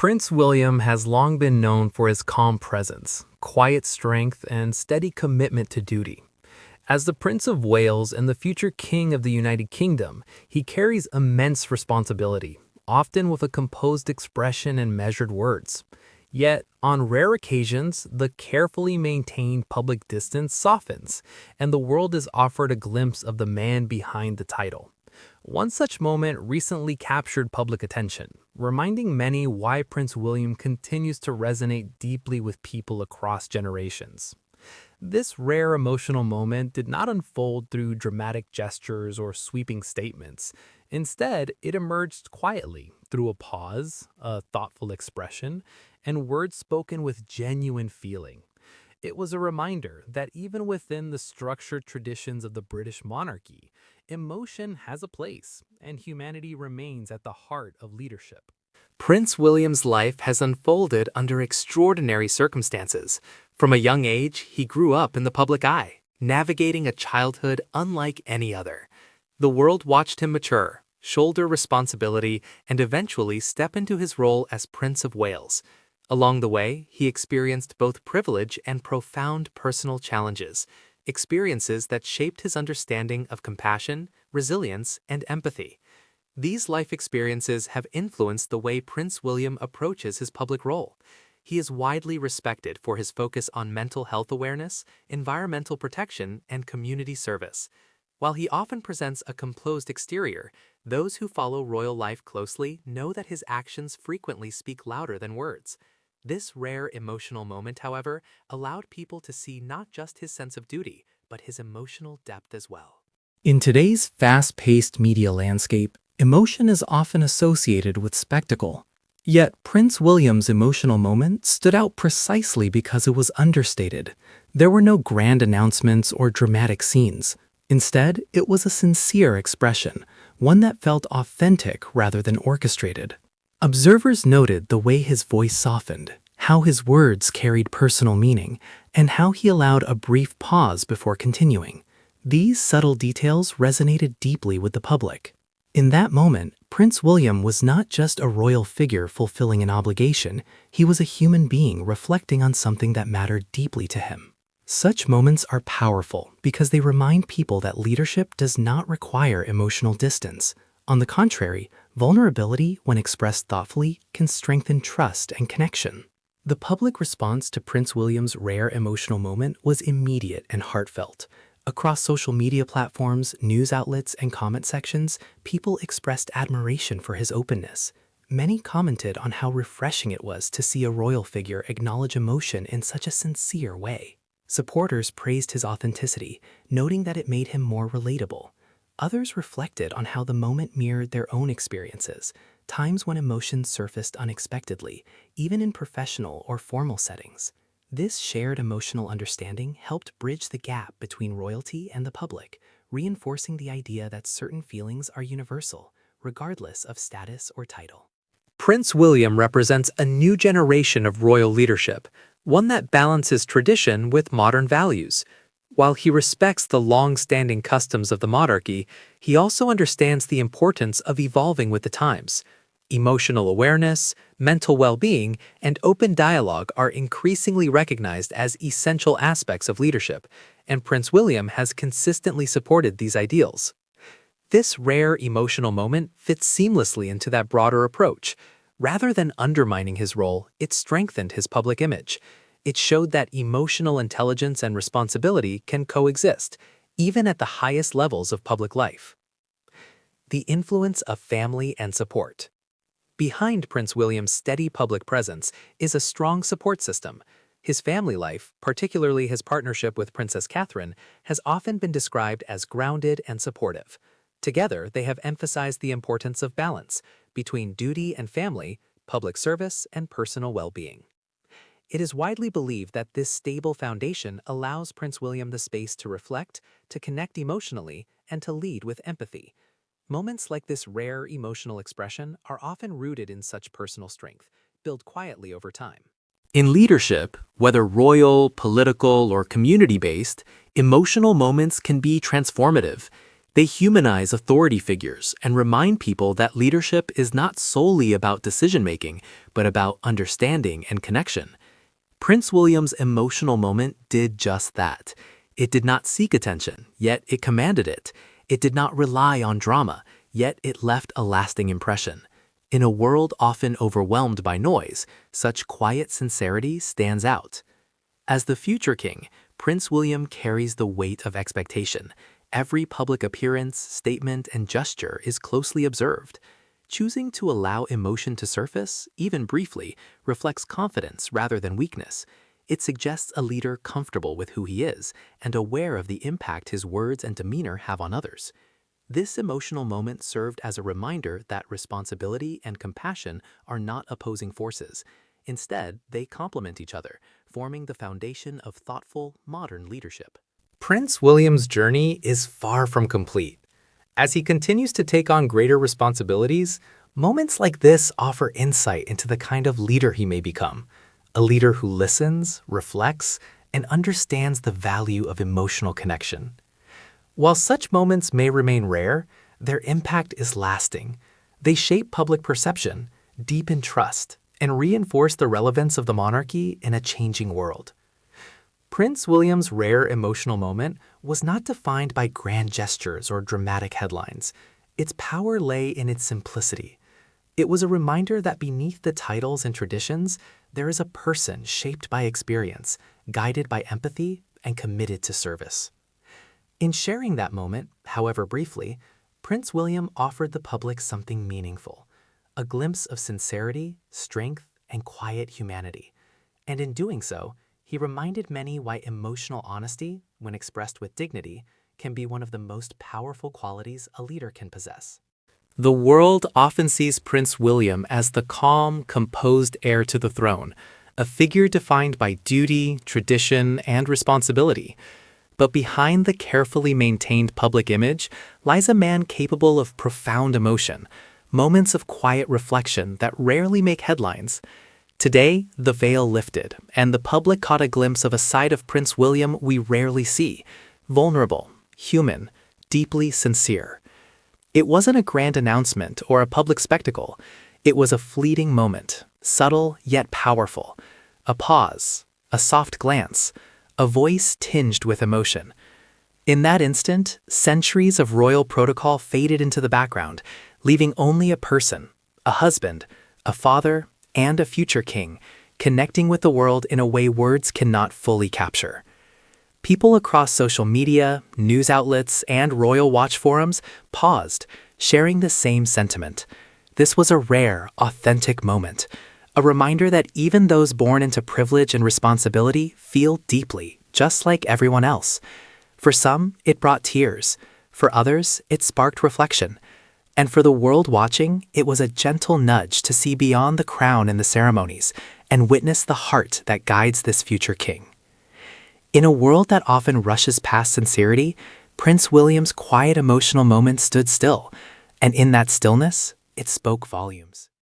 Prince William has long been known for his calm presence, quiet strength, and steady commitment to duty. As the Prince of Wales and the future King of the United Kingdom, he carries immense responsibility, often with a composed expression and measured words. Yet, on rare occasions, the carefully maintained public distance softens, and the world is offered a glimpse of the man behind the title. One such moment recently captured public attention, reminding many why Prince William continues to resonate deeply with people across generations. This rare emotional moment did not unfold through dramatic gestures or sweeping statements. Instead, it emerged quietly through a pause, a thoughtful expression, and words spoken with genuine feeling. It was a reminder that even within the structured traditions of the British monarchy, emotion has a place, and humanity remains at the heart of leadership. Prince William's life has unfolded under extraordinary circumstances. From a young age, he grew up in the public eye, navigating a childhood unlike any other. The world watched him mature, shoulder responsibility, and eventually step into his role as Prince of Wales. Along the way, he experienced both privilege and profound personal challenges, experiences that shaped his understanding of compassion, resilience, and empathy. These life experiences have influenced the way Prince William approaches his public role. He is widely respected for his focus on mental health awareness, environmental protection, and community service. While he often presents a composed exterior, those who follow royal life closely know that his actions frequently speak louder than words. This rare emotional moment, however, allowed people to see not just his sense of duty, but his emotional depth as well. In today's fast-paced media landscape, emotion is often associated with spectacle. Yet Prince William's emotional moment stood out precisely because it was understated. There were no grand announcements or dramatic scenes. Instead, it was a sincere expression, one that felt authentic rather than orchestrated. Observers noted the way his voice softened, how his words carried personal meaning, and how he allowed a brief pause before continuing. These subtle details resonated deeply with the public. In that moment, Prince William was not just a royal figure fulfilling an obligation, he was a human being reflecting on something that mattered deeply to him. Such moments are powerful because they remind people that leadership does not require emotional distance. On the contrary, vulnerability, when expressed thoughtfully, can strengthen trust and connection. The public response to Prince William's rare emotional moment was immediate and heartfelt. Across social media platforms, news outlets, and comment sections, people expressed admiration for his openness. Many commented on how refreshing it was to see a royal figure acknowledge emotion in such a sincere way. Supporters praised his authenticity, noting that it made him more relatable. Others reflected on how the moment mirrored their own experiences, times when emotions surfaced unexpectedly, even in professional or formal settings. This shared emotional understanding helped bridge the gap between royalty and the public, reinforcing the idea that certain feelings are universal, regardless of status or title. Prince William represents a new generation of royal leadership, one that balances tradition with modern values. While he respects the long-standing customs of the monarchy, he also understands the importance of evolving with the times. Emotional awareness, mental well-being, and open dialogue are increasingly recognized as essential aspects of leadership, and Prince William has consistently supported these ideals. This rare emotional moment fits seamlessly into that broader approach. Rather than undermining his role, it strengthened his public image. It showed that emotional intelligence and responsibility can coexist, even at the highest levels of public life. The influence of family and support. Behind Prince William's steady public presence is a strong support system. His family life, particularly his partnership with Princess Catherine, has often been described as grounded and supportive. Together, they have emphasized the importance of balance between duty and family, public service, and personal well-being. It is widely believed that this stable foundation allows Prince William the space to reflect, to connect emotionally, and to lead with empathy. Moments like this rare emotional expression are often rooted in such personal strength, built quietly over time. In leadership, whether royal, political, or community-based, emotional moments can be transformative. They humanize authority figures and remind people that leadership is not solely about decision-making, but about understanding and connection. Prince William's emotional moment did just that. It did not seek attention, yet it commanded it. It did not rely on drama, yet it left a lasting impression. In a world often overwhelmed by noise, such quiet sincerity stands out. As the future king, Prince William carries the weight of expectation. Every public appearance, statement, and gesture is closely observed. Choosing to allow emotion to surface, even briefly, reflects confidence rather than weakness. It suggests a leader comfortable with who he is and aware of the impact his words and demeanor have on others. This emotional moment served as a reminder that responsibility and compassion are not opposing forces. Instead, they complement each other, forming the foundation of thoughtful, modern leadership. Prince William's journey is far from complete. As he continues to take on greater responsibilities, moments like this offer insight into the kind of leader he may become. A leader who listens, reflects, and understands the value of emotional connection. While such moments may remain rare, their impact is lasting. They shape public perception, deepen trust, and reinforce the relevance of the monarchy in a changing world. Prince William's rare emotional moment was not defined by grand gestures or dramatic headlines. Its power lay in its simplicity. It was a reminder that beneath the titles and traditions, there is a person shaped by experience, guided by empathy, and committed to service. In sharing that moment, however briefly, Prince William offered the public something meaningful, a glimpse of sincerity, strength, and quiet humanity. And in doing so, he reminded many why emotional honesty, when expressed with dignity, can be one of the most powerful qualities a leader can possess. The world often sees Prince William as the calm, composed heir to the throne, a figure defined by duty, tradition, and responsibility. But behind the carefully maintained public image lies a man capable of profound emotion, moments of quiet reflection that rarely make headlines. Today, the veil lifted, and the public caught a glimpse of a side of Prince William we rarely see: vulnerable, human, deeply sincere. It wasn't a grand announcement or a public spectacle. It was a fleeting moment, subtle yet powerful. A pause, a soft glance, a voice tinged with emotion. In that instant, centuries of royal protocol faded into the background, leaving only a person, a husband, a father, and a future king, connecting with the world in a way words cannot fully capture. People across social media, news outlets, and royal watch forums paused, sharing the same sentiment. This was a rare, authentic moment, a reminder that even those born into privilege and responsibility feel deeply, just like everyone else. For some, it brought tears. For others, it sparked reflection. And for the world watching, it was a gentle nudge to see beyond the crown and the ceremonies and witness the heart that guides this future king. In a world that often rushes past sincerity, Prince William's quiet emotional moment stood still, and in that stillness, it spoke volumes.